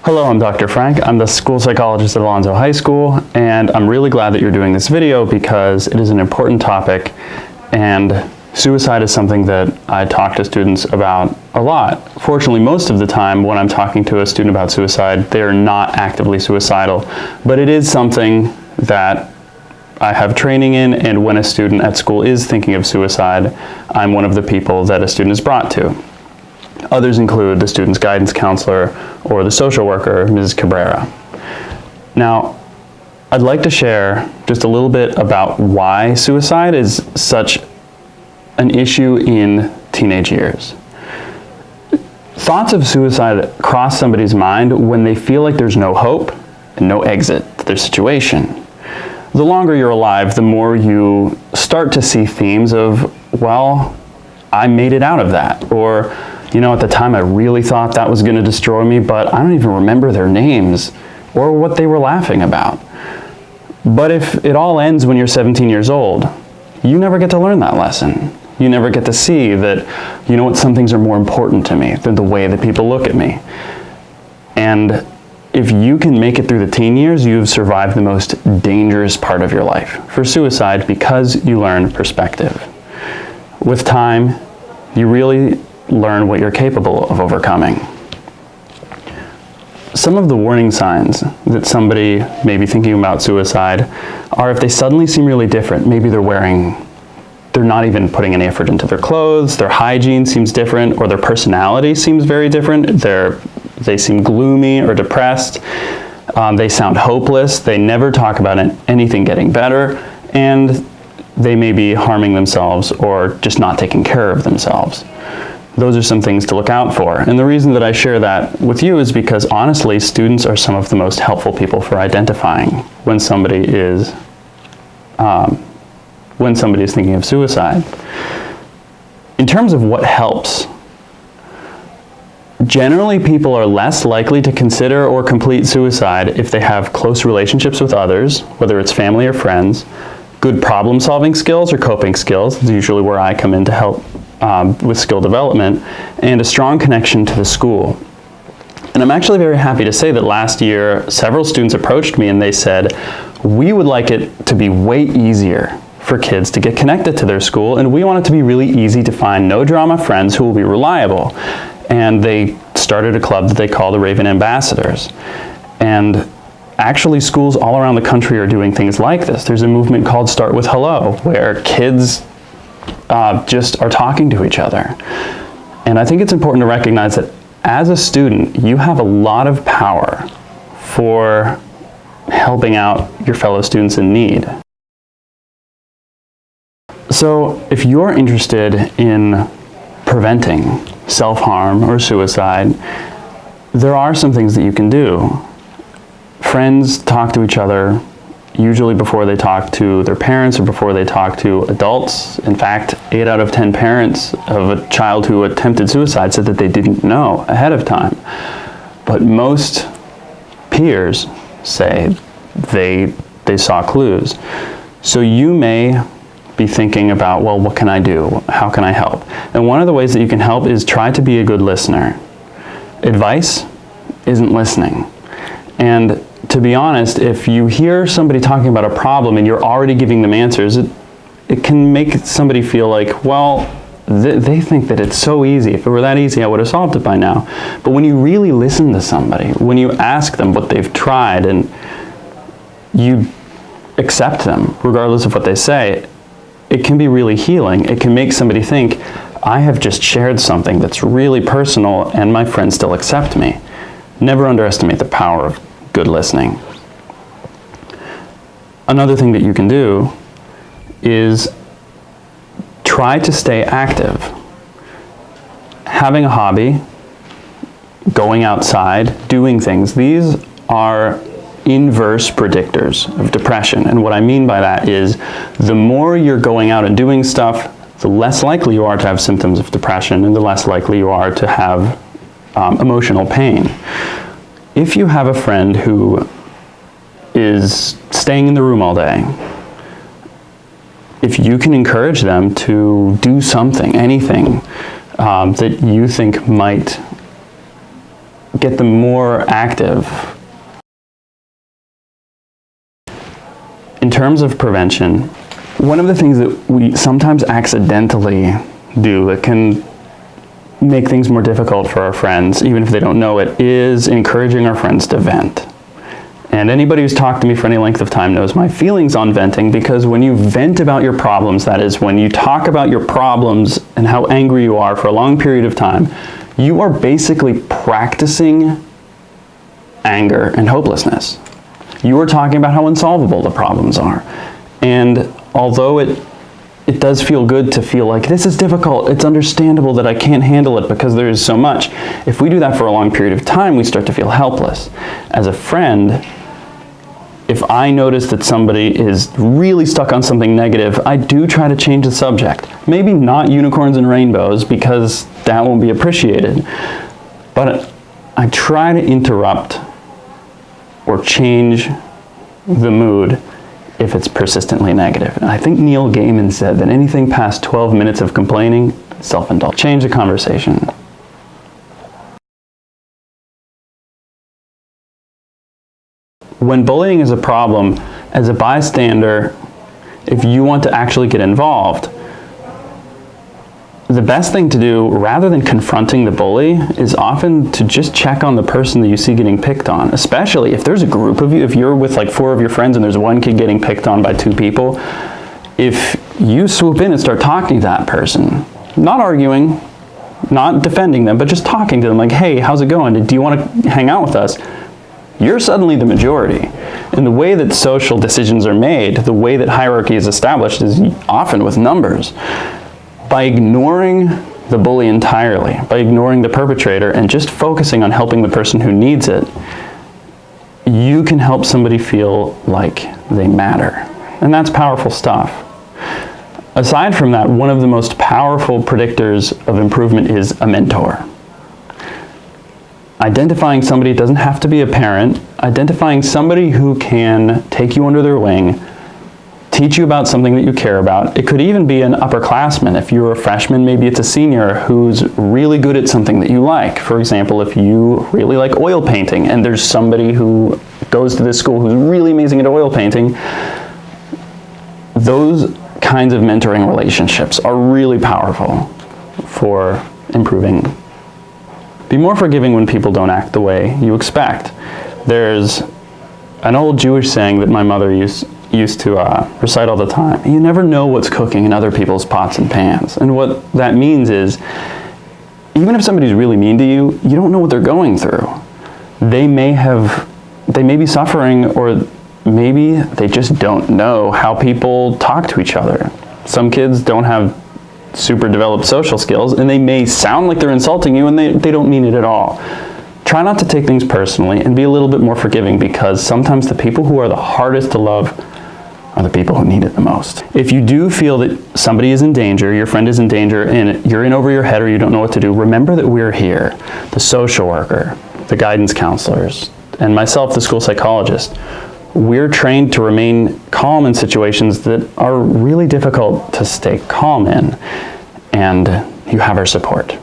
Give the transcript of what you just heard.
Hello, I'm Dr. Frank. I'm the school psychologist at Alonzo High School, and I'm really glad that you're doing this video because it is an important topic, and suicide is something that I talk to students about a lot. Fortunately, most of the time when I'm talking to a student about suicide, they're not actively suicidal, but it is something that I have training in, and when a student at school is thinking of suicide, I'm one of the people that a student is brought to. Others include the student's guidance counselor or the social worker, Mrs. Cabrera. Now, I'd like to share just a little bit about why suicide is such an issue in teenage years. Thoughts of suicide cross somebody's mind when they feel like there's no hope and no exit to their situation. The longer you're alive, the more you start to see themes of, well, I made it out of that, or you know, at the time I really thought that was going to destroy me, but I don't even remember their names or what they were laughing about. But if it all ends when you're 17 years old, you never get to learn that lesson. You never get to see that, you know what, some things are more important to me than the way that people look at me. And if you can make it through the teen years, you've survived the most dangerous part of your life for suicide because you learn perspective. With time, you really learn what you're capable of overcoming. Some of the warning signs that somebody may be thinking about suicide are if they suddenly seem really different. Maybe they're not even putting any effort into their clothes, their hygiene seems different, or their personality seems very different. They seem gloomy or depressed. They sound hopeless. They never talk about anything getting better, and they may be harming themselves or just not taking care of themselves. Those are some things to look out for. And the reason that I share that with you is because honestly, students are some of the most helpful people for identifying when somebody is thinking of suicide. In terms of what helps, generally people are less likely to consider or complete suicide if they have close relationships with others, whether it's family or friends, good problem-solving skills or coping skills. That's usually where I come in to help with skill development, and a strong connection to the school. And I'm actually very happy to say that last year, several students approached me and they said, we would like it to be way easier for kids to get connected to their school, and we want it to be really easy to find no-drama friends who will be reliable. And they started a club that they call the Raven Ambassadors. And actually, schools all around the country are doing things like this. There's a movement called Start With Hello, where kids just are talking to each other. And I think it's important to recognize that as a student, you have a lot of power for helping out your fellow students in need. So if you're interested in preventing self-harm or suicide, there are some things that you can do. Friends talk to each other usually before they talk to their parents or before they talk to adults. In fact, 8 out of 10 parents of a child who attempted suicide said that they didn't know ahead of time. But most peers say they saw clues. So you may be thinking about, well, what can I do? How can I help? And one of the ways that you can help is try to be a good listener. Advice isn't listening. And to be honest, if you hear somebody talking about a problem and you're already giving them answers, it can make somebody feel like, well, they think that it's so easy. If it were that easy, I would have solved it by now. But when you really listen to somebody, when you ask them what they've tried and you accept them, regardless of what they say, it can be really healing. It can make somebody think, I have just shared something that's really personal and my friends still accept me. Never underestimate the power of good listening. Another thing that you can do is try to stay active. Having a hobby, going outside, doing things, these are inverse predictors of depression. And what I mean by that is the more you're going out and doing stuff, the less likely you are to have symptoms of depression and the less likely you are to have emotional pain. If you have a friend who is staying in the room all day, if you can encourage them to do something, anything that you think might get them more active. In terms of prevention, one of the things that we sometimes accidentally do that can make things more difficult for our friends, even if they don't know it, is encouraging our friends to vent. And anybody who's talked to me for any length of time knows my feelings on venting, because when you vent about your problems, that is, when you talk about your problems and how angry you are for a long period of time, you are basically practicing anger and hopelessness. You are talking about how unsolvable the problems are. And although it does feel good to feel like this is difficult, it's understandable that I can't handle it because there is so much. If we do that for a long period of time, we start to feel helpless. As a friend, if I notice that somebody is really stuck on something negative, I do try to change the subject. Maybe not unicorns and rainbows, because that won't be appreciated. But I try to interrupt or change the mood if it's persistently negative. And I think Neil Gaiman said that anything past 12 minutes of complaining, self-indulgence. Change the conversation. When bullying is a problem, as a bystander, if you want to actually get involved, the best thing to do, rather than confronting the bully, is often to just check on the person that you see getting picked on. Especially if there's a group of you, if you're with like 4 of your friends and there's one kid getting picked on by 2 people, if you swoop in and start talking to that person, not arguing, not defending them, but just talking to them like, hey, how's it going? Do you want to hang out with us? You're suddenly the majority. And the way that social decisions are made, the way that hierarchy is established is often with numbers. By ignoring the bully entirely, by ignoring the perpetrator and just focusing on helping the person who needs it, you can help somebody feel like they matter. And that's powerful stuff. Aside from that, one of the most powerful predictors of improvement is a mentor. Identifying somebody, it doesn't have to be a parent, identifying somebody who can take you under their wing, teach you about something that you care about. It could even be an upperclassman. If you're a freshman, maybe it's a senior who's really good at something that you like. For example, if you really like oil painting and there's somebody who goes to this school who's really amazing at oil painting, those kinds of mentoring relationships are really powerful for improving. Be more forgiving when people don't act the way you expect. There's an old Jewish saying that my mother used to recite all the time. You never know what's cooking in other people's pots and pans. And what that means is, even if somebody's really mean to you, you don't know what they're going through. They may be suffering, or maybe they just don't know how people talk to each other. Some kids don't have super developed social skills, and they may sound like they're insulting you, and they don't mean it at all. Try not to take things personally and be a little bit more forgiving, because sometimes the people who are the hardest to love are the people who need it the most. If you do feel that somebody is in danger, your friend is in danger, and you're in over your head or you don't know what to do, remember that we're here, the social worker, the guidance counselors, and myself, the school psychologist. We're trained to remain calm in situations that are really difficult to stay calm in, and you have our support.